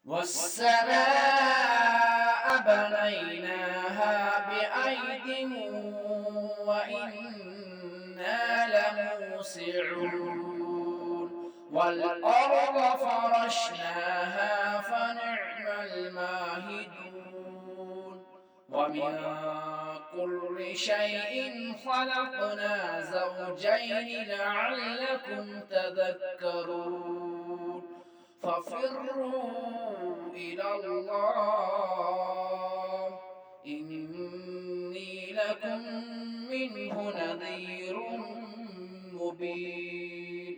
والسماء بنيناها بأيد وإنا لموسعون والأرض فرشناها فنعم الماهدون ومن كل شيء خلقنا زوجين لعلكم تذكرون ففروا إلى الله إني لكم منه نذير مبين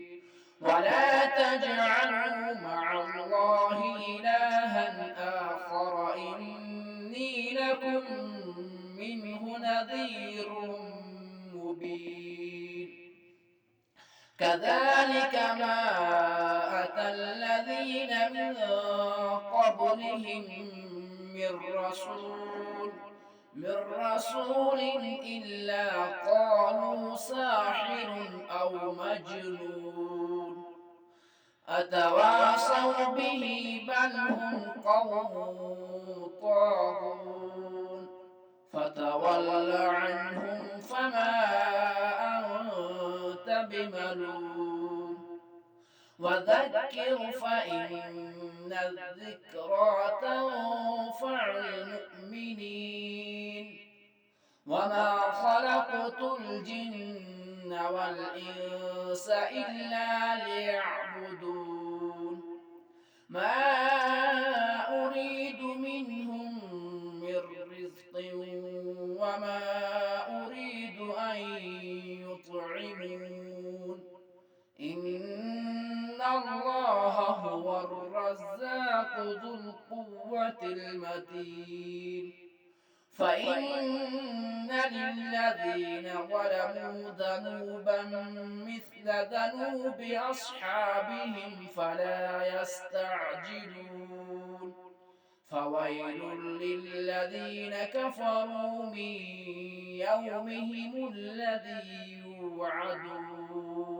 ولا تجعلوا مع الله إلها آخر إني لكم منه نذير مبين كذلك ما أتى الذين من قبلهم من رسول إلا قالوا ساحر أو مجنون أتواصوا به بل هم قوم طاغون فتول عنهم فما أنت بملوم وذكر فإن الذكرى تنفع المؤمنين وما خلقت الجن والإنس إلا ليعبدون ما أريد منهم من رزق وما أريد أن يطعمون إن الله هو الرزاق ذو القوة المتين فإن للذين ظلموا ذنوبا مثل ذنوب أصحابهم فلا يستعجلون فويل للذين كفروا من يومهم الذي يوعدون